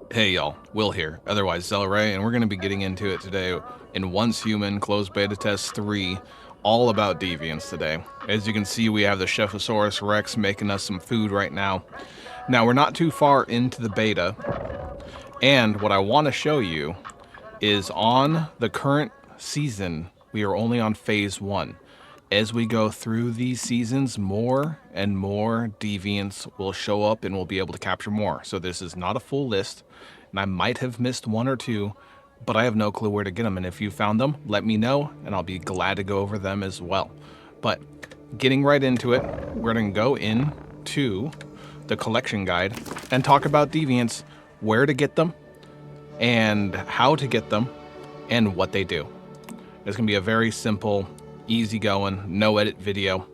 Hey y'all, Will here, otherwise Xelray, and we're going to be getting into it today in Once Human Closed Beta Test 3, all about deviants today. As you can see, we have the Chefosaurus Rex making us some food right now. Now, we're not too far into the beta, and what I want to show you is on the current season, we are only on phase 1. As we go through these seasons, more and more deviants will show up and we'll be able to capture more. So this is not a full list, and I might have missed one or two, but I have no clue where to get them. And if you found them, let me know, and I'll be glad to go over them as well. But getting right into it, we're going to go into the collection guide and talk about deviants, where to get them, and how to get them, and what they do. It's going to be a very simple, easygoing, no edit video.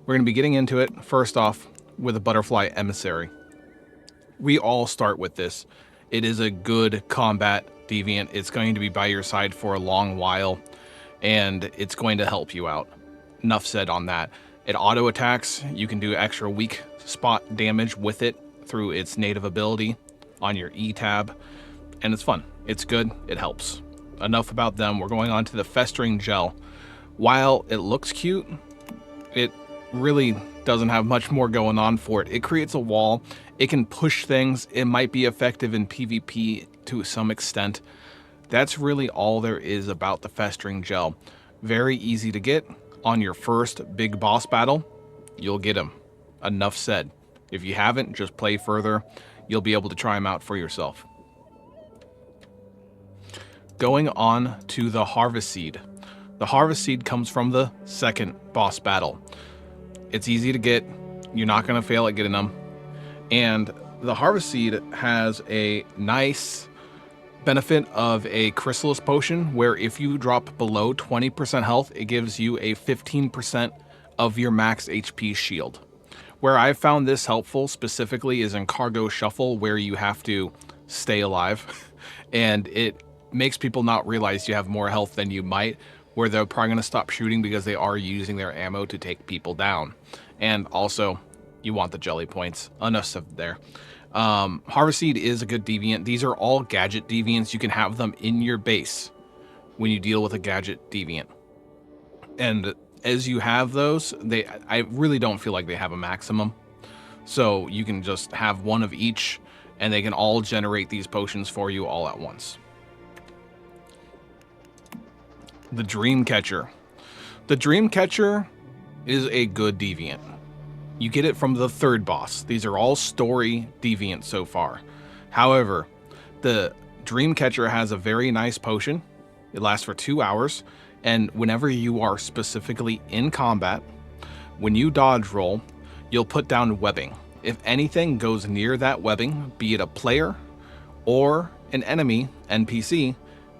We're going to be getting into it first off with a butterfly emissary. We all start with this. It is a good combat deviant. It's going to be by your side for a long while, and it's going to help you out. Enough said on that. It auto attacks. You can do extra weak spot damage with it through its native ability on your E tab, and it's fun. It's good. It helps. Enough about them. We're going on to the Festering Gel. While it looks cute, it really doesn't have much more going on for it. It creates a wall. It can push things. It might be effective in PvP to some extent. That's really all there is about the Festering Gel. Very easy to get. On your first big boss battle, you'll get him. Enough said. If you haven't, just play further. You'll be able to try him out for yourself. Going on to the Harveseed. The Harveseed comes from the second boss battle. It's easy to get. You're not going to fail at getting them. And the Harveseed has a nice benefit of a chrysalis potion where if you drop below 20% health, it gives you a 15% of your max HP shield. Where I found this helpful specifically is in Cargo Shuffle, where you have to stay alive. And it makes people not realize you have more health than you might, where they're probably going to stop shooting because they are using their ammo to take people down. And also, you want the jelly points. Enough stuff there. Harveseed is a good deviant. These are all gadget deviants. You can have them in your base when you deal with a gadget deviant. And as you have those, I really don't feel like they have a maximum. So you can just have one of each, and they can all generate these potions for you all at once. The Dreamcatcher. The Dreamcatcher is a good deviant. You get it from the third boss. These are all story deviants so far. However, the Dreamcatcher has a very nice potion. It lasts for 2 hours, and whenever you are specifically in combat, when you dodge roll, you'll put down webbing. If anything goes near that webbing, be it a player or an enemy, NPC,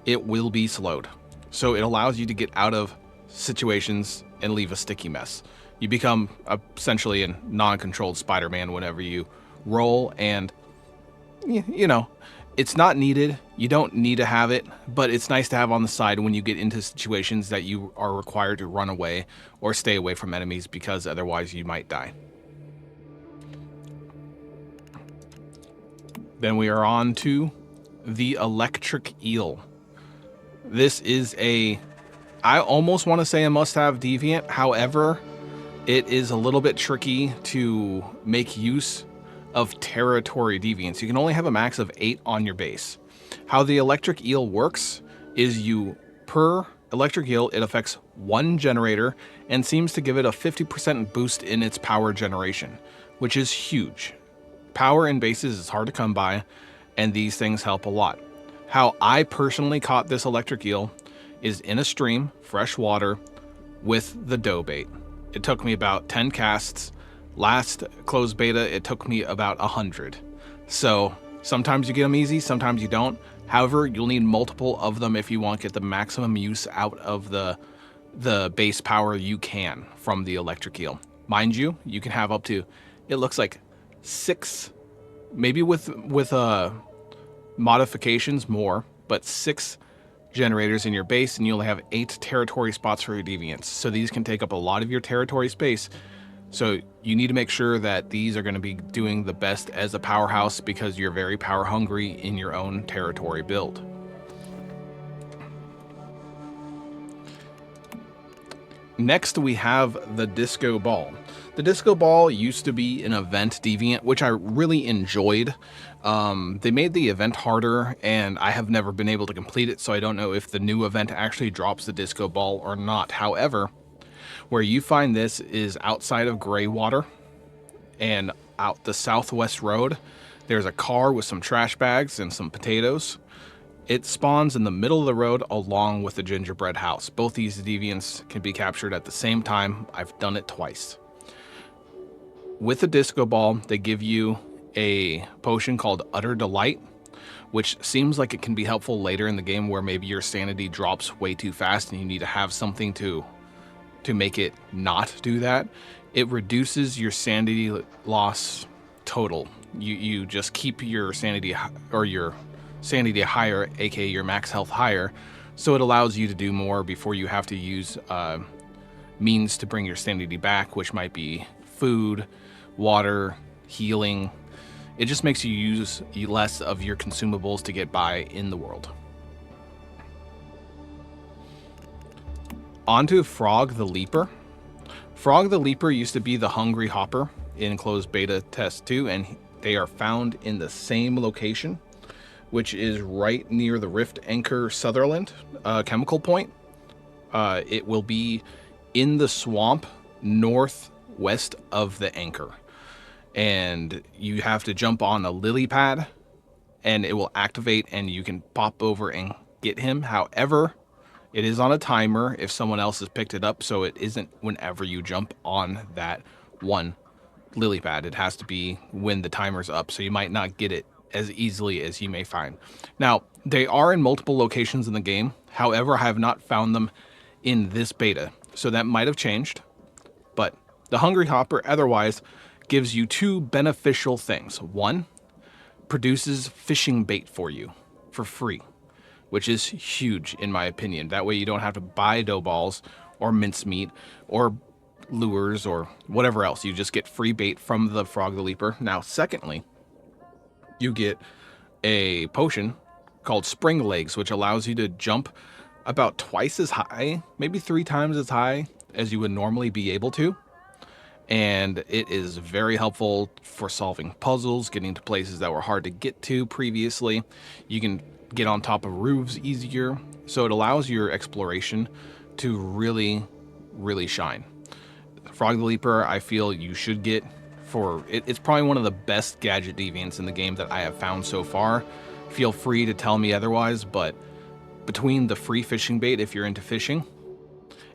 it will be slowed. So it allows you to get out of situations and leave a sticky mess. You become essentially a non-controlled Spider-Man whenever you roll, and you know, it's not needed. You don't need to have it, but it's nice to have on the side when you get into situations that you are required to run away or stay away from enemies, because otherwise you might die. Then we are on to the Electric Eel. This is I almost want to say a must-have deviant. However, it is a little bit tricky to make use of territory deviants. You can only have a max of 8 on your base. How the Electric Eel works is per Electric Eel, it affects one generator and seems to give it a 50% boost in its power generation, which is huge. Power in bases is hard to come by, and these things help a lot. How I personally caught this Electric Eel is in a stream, fresh water, with the dough bait. It took me about 10 casts. Last closed beta, it took me about 100. So sometimes you get them easy, sometimes you don't. However, you'll need multiple of them if you want to get the maximum use out of the base power you can from the Electric Eel. Mind you, you can have up to, it looks like 6, maybe with modifications more, but 6 generators in your base, and you only have 8 territory spots for your deviants. So these can take up a lot of your territory space, So you need to make sure that these are going to be doing the best as a powerhouse because you're very power hungry in your own territory build. Next, we have the Disco Ball. The Disco Ball used to be an event deviant, which I really enjoyed. They made the event harder, and I have never been able to complete it, so I don't know if the new event actually drops the Disco Ball or not. However, where you find this is outside of Greywater, and out the Southwest Road, there's a car with some trash bags and some potatoes. It spawns in the middle of the road along with the Gingerbread House. Both these deviants can be captured at the same time. I've done it twice. With the Disco Ball, they give you a potion called Utter Delight, which seems like it can be helpful later in the game where maybe your sanity drops way too fast and you need to have something to make it not do that. It reduces your sanity loss total. You just keep your sanity or your sanity higher, aka your max health higher, so it allows you to do more before you have to use means to bring your sanity back, which might be food, water, healing. It just makes you use less of your consumables to get by in the world. On to Frog the Leaper. Frog the Leaper used to be the Hungry Hopper in closed beta test 2, and they are found in the same location, which is right near the Rift Anchor Sutherland chemical point. It will be in the swamp northwest of the anchor. And you have to jump on a lily pad and it will activate and you can pop over and get him. However, it is on a timer if someone else has picked it up, so it isn't whenever you jump on that one lily pad. It has to be when the timer's up, so you might not get it as easily as you may find. Now, they are in multiple locations in the game. However, I have not found them in this beta, so that might have changed. But the Hungry Hopper otherwise gives you two beneficial things. One, produces fishing bait for you for free, which is huge in my opinion. That way you don't have to buy dough balls or mincemeat or lures or whatever else. You just get free bait from the Frog the Leaper. Now, secondly, you get a potion called Spring Legs, which allows you to jump about twice as high, maybe 3 times as high as you would normally be able to. And it is very helpful for solving puzzles, getting to places that were hard to get to previously. You can get on top of roofs easier, so it allows your exploration to really, really shine. Frog the Leaper, I feel you should get for it. It's probably one of the best gadget deviants in the game that I have found so far. Feel free to tell me otherwise, but between the free fishing bait if you're into fishing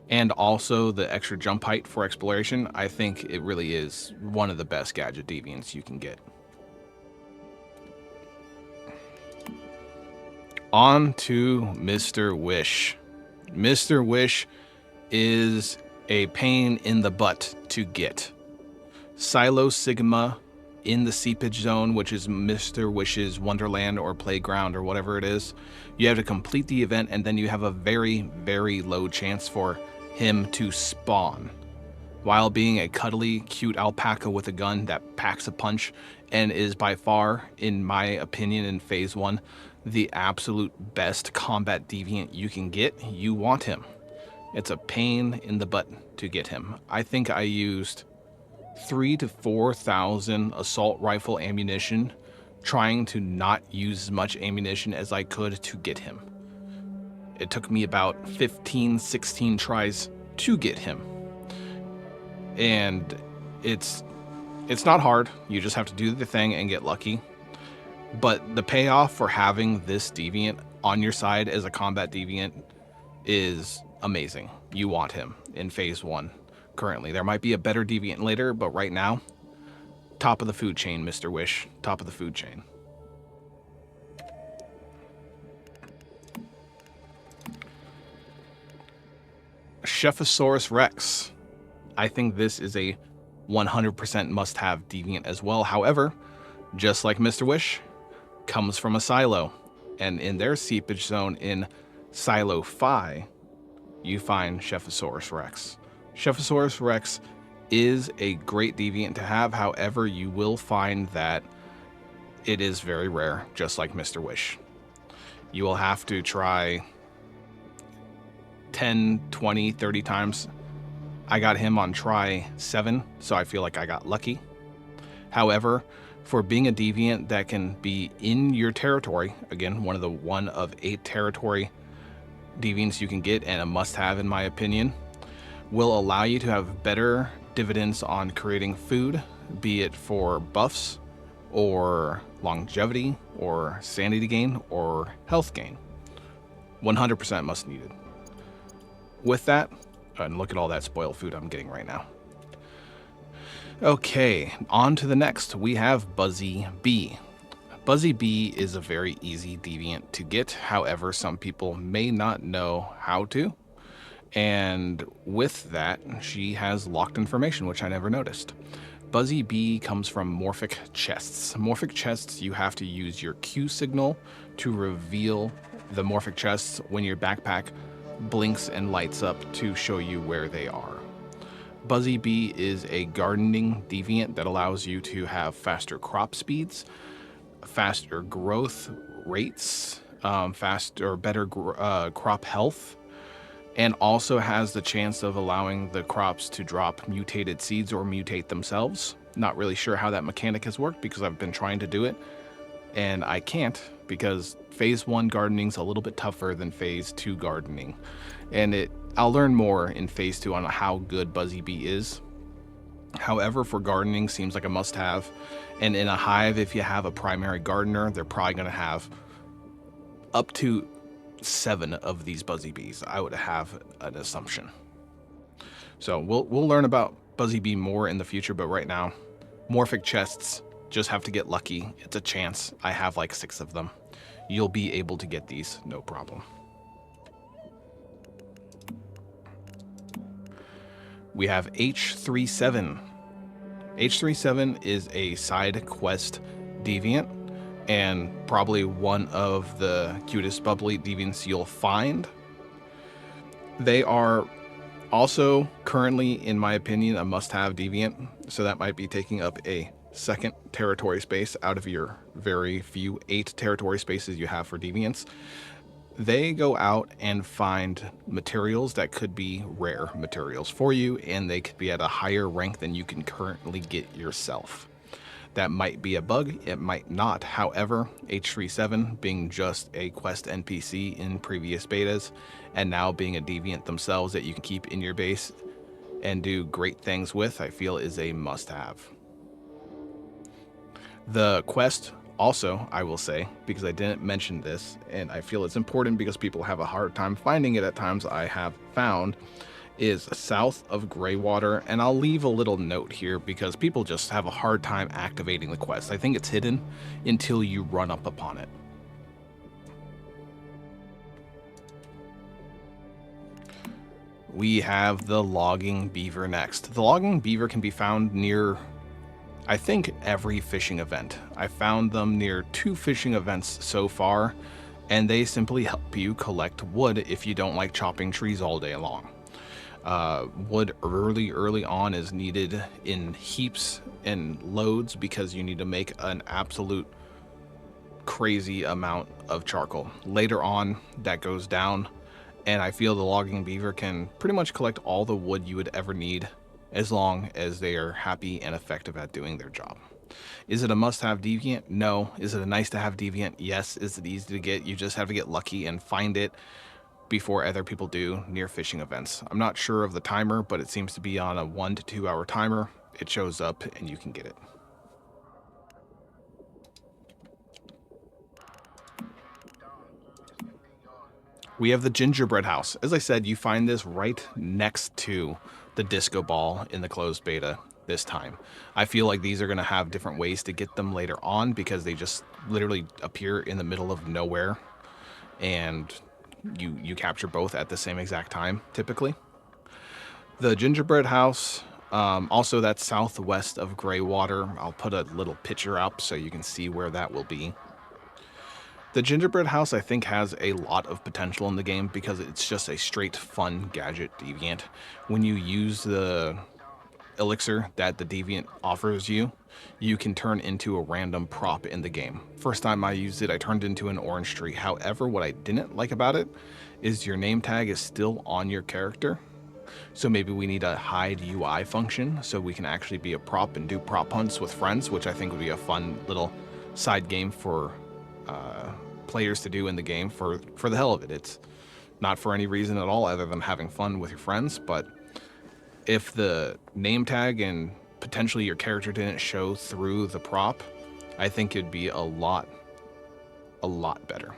and also the extra jump height for exploration, I think it really is one of the best gadget deviants you can get. On to Mr. Wish. Mr. Wish is a pain in the butt to get. Silo Sigma in the seepage zone, which is Mr. Wish's Wonderland or Playground or whatever it is. You have to complete the event and then you have a very, very low chance for him to spawn, while being a cuddly, cute alpaca with a gun that packs a punch and is by far, in my opinion, in phase 1, the absolute best combat deviant you can get. You want him. It's a pain in the butt to get him. I think I used 3,000 to 4,000 assault rifle ammunition trying to not use as much ammunition as I could to get him. It took me about 15, 16 tries to get him. And it's not hard. You just have to do the thing and get lucky. But the payoff for having this deviant on your side as a combat deviant is amazing. You want him in phase 1 currently. There might be a better deviant later, but right now, top of the food chain, Mr. Wish. Top of the food chain. Chefosaurus Rex. I think this is a 100% must-have deviant as well. However, just like Mr. Wish, comes from a silo. And in their seepage zone in Silo 5, you find Chefosaurus Rex. Chefosaurus Rex is a great deviant to have. However, you will find that it is very rare, just like Mr. Wish. You will have to try 10, 20, 30 times. I got him on try 7, so I feel like I got lucky. However, for being a deviant that can be in your territory, again, one of 8 territory deviants you can get, and a must-have in my opinion, will allow you to have better dividends on creating food, be it for buffs or longevity or sanity gain or health gain. 100% must needed. With that, and look at all that spoiled food I'm getting right now. Okay, on to the next. We have Buzzy Bee. Buzzy Bee is a very easy deviant to get. However, some people may not know how to. And with that, she has locked information, which I never noticed. Buzzy Bee comes from morphic chests. Morphic chests, you have to use your Q signal to reveal the morphic chests when your backpack blinks and lights up to show you where they are. Buzzy Bee is a gardening deviant that allows you to have faster crop speeds, faster growth rates, better crop health, and also has the chance of allowing the crops to drop mutated seeds or mutate themselves. Not really sure how that mechanic has worked because I've been trying to do it and I can't, because phase 1 gardening is a little bit tougher than phase 2 gardening. And I'll learn more in phase 2 on how good Buzzy Bee is. However, for gardening seems like a must-have. And in a hive, if you have a primary gardener, they're probably going to have up to 7 of these Buzzy Bees. I would have an assumption. So we'll learn about Buzzy Bee more in the future, but right now, morphic chests, just have to get lucky. It's a chance. I have like 6 of them. You'll be able to get these, no problem. We have H37. H37 is a side quest deviant and probably one of the cutest bubbly deviants you'll find. They are also currently, in my opinion, a must-have deviant, so that might be taking up a 2nd territory space out of your very few 8 territory spaces you have for deviants. They go out and find materials that could be rare materials for you, and they could be at a higher rank than you can currently get yourself. That might be a bug, it might not. However, H37 being just a quest NPC in previous betas, and now being a deviant themselves that you can keep in your base and do great things with, I feel is a must-have. The quest also, I will say, because I didn't mention this, and I feel it's important because people have a hard time finding it at times, I have found, is south of Greywater, and I'll leave a little note here because people just have a hard time activating the quest. I think it's hidden until you run up upon it. We have the Logging Beaver next. The Logging Beaver can be found near, I think, every fishing event. I found them near 2 fishing events so far, and they simply help you collect wood if you don't like chopping trees all day long. Wood early on is needed in heaps and loads because you need to make an absolute crazy amount of charcoal. Later on, that goes down, and I feel the Logging Beaver can pretty much collect all the wood you would ever need as long as they are happy and effective at doing their job. Is it a must-have deviant? No. Is it a nice-to-have deviant? Yes. Is it easy to get? You just have to get lucky and find it before other people do near fishing events. I'm not sure of the timer, but it seems to be on a 1 to 2 hour timer. It shows up and you can get it. We have the Gingerbread House. As I said, you find this right next to the disco ball in the closed beta this time. I feel like these are going to have different ways to get them later on because they just literally appear in the middle of nowhere, and you capture both at the same exact time, typically. The Gingerbread House, also that's southwest of Greywater. I'll put a little picture up so you can see where that will be. The Gingerbread House, I think, has a lot of potential in the game because it's just a straight fun gadget deviant. When you use the elixir that the deviant offers you, you can turn into a random prop in the game. First time I used it, I turned into an orange tree. However, what I didn't like about it is your name tag is still on your character. So maybe we need a hide UI function so we can actually be a prop and do prop hunts with friends, which I think would be a fun little side game for players to do in the game for the hell of it. It's not for any reason at all other than having fun with your friends, but if the name tag and potentially your character didn't show through the prop, I think it'd be a lot better.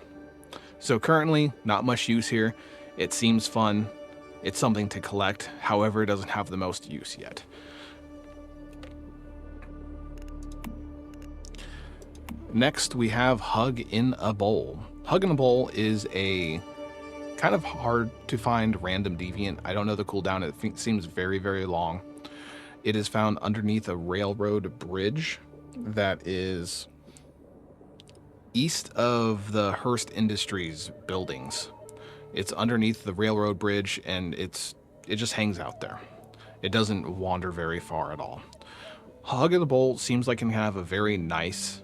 So currently, not much use here. It seems fun. It's something to collect. However, it doesn't have the most use yet. Next, we have Hug in a Bowl. Hug in a Bowl is a kind of hard to find random deviant. I don't know the cooldown. It seems very, very long. It is found underneath a railroad bridge that is east of the Hearst Industries buildings. It's underneath the railroad bridge, and it just hangs out there. It doesn't wander very far at all. Hug in the Bowl seems like it can have a very nice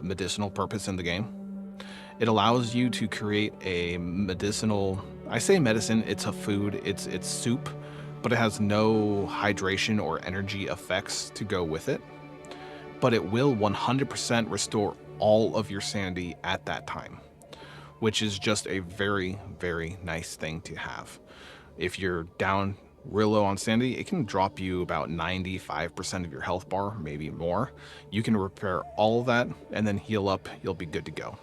medicinal purpose in the game. It allows you to create a medicinal, I say medicine, it's a food, it's soup, but it has no hydration or energy effects to go with it. But it will 100% restore all of your sanity at that time, which is just a very, very nice thing to have. If you're down real low on sanity, it can drop you about 95% of your health bar, maybe more. You can repair all of that and then heal up, you'll be good to go.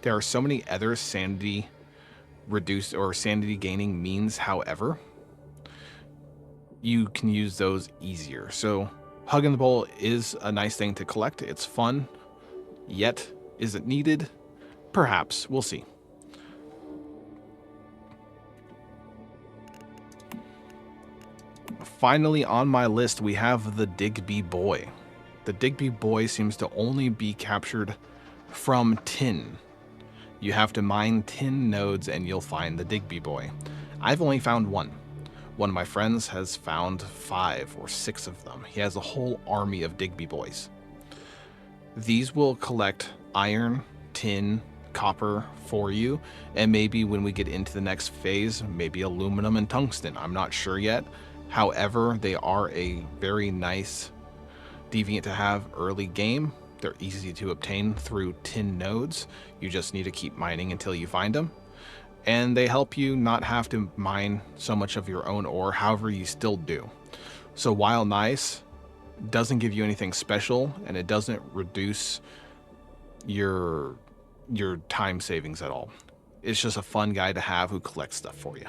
There are so many other sanity reduced or sanity gaining means, however, you can use those easier. So Hug in the Bowl is a nice thing to collect. It's fun, yet is it needed? Perhaps, we'll see. Finally on my list, we have the Digby Boy. The Digby Boy seems to only be captured from tin. You have to mine tin nodes and you'll find the Digby Boy. I've only found one. One of my friends has found 5 or 6 of them. He has a whole army of Digby Boys. These will collect iron, tin, copper for you, and maybe when we get into the next phase, maybe aluminum and tungsten. I'm not sure yet. However, they are a very nice deviant to have early game. They're easy to obtain through tin nodes. You just need to keep mining until you find them. And they help you not have to mine so much of your own ore, however you still do. So while nice, doesn't give you anything special, and it doesn't reduce your time savings at all. It's just a fun guy to have who collects stuff for you.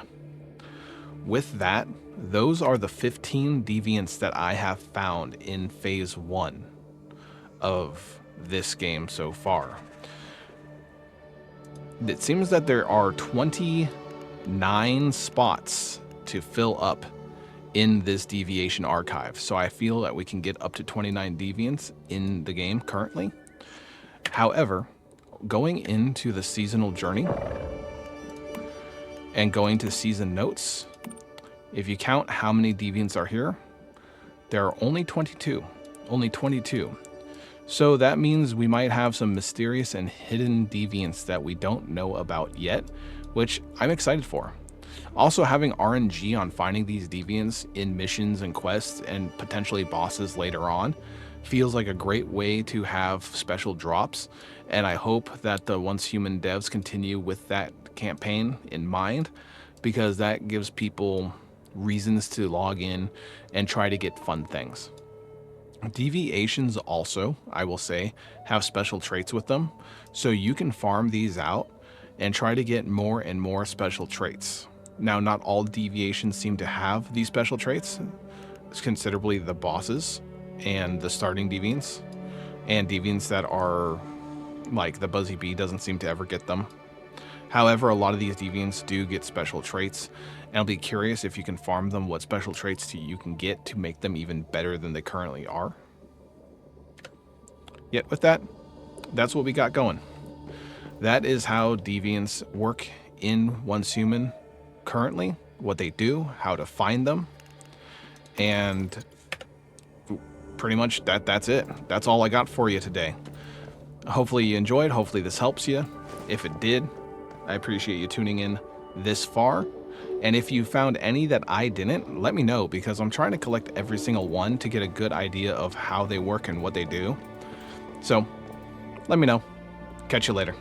With that, those are the 15 deviants that I have found in phase 1 of this game so far. It seems that there are 29 spots to fill up in this deviation archive. So I feel that we can get up to 29 deviants in the game currently. However, going into the seasonal journey and going to season notes, if you count how many deviants are here, there are only 22. Only 22. So that means we might have some mysterious and hidden deviants that we don't know about yet, which I'm excited for. Also, having RNG on finding these deviants in missions and quests and potentially bosses later on feels like a great way to have special drops, and I hope that the Once Human devs continue with that campaign in mind, because that gives people reasons to log in and try to get fun things. Deviations also, I will say, have special traits with them, so you can farm these out and try to get more and more special traits. Now, not all deviations seem to have these special traits. It's considerably the bosses and the starting deviants, and deviants that are like the Buzzy Bee doesn't seem to ever get them. However, a lot of these deviants do get special traits, and I'll be curious if you can farm them, what special traits you can get to make them even better than they currently are. Yet with that, that's what we got going. That is how deviants work in Once Human currently, what they do, how to find them, and pretty much that's it. That's all I got for you today. Hopefully you enjoyed. Hopefully this helps you. If it did, I appreciate you tuning in this far. And if you found any that I didn't, let me know, because I'm trying to collect every single one to get a good idea of how they work and what they do. So let me know. Catch you later.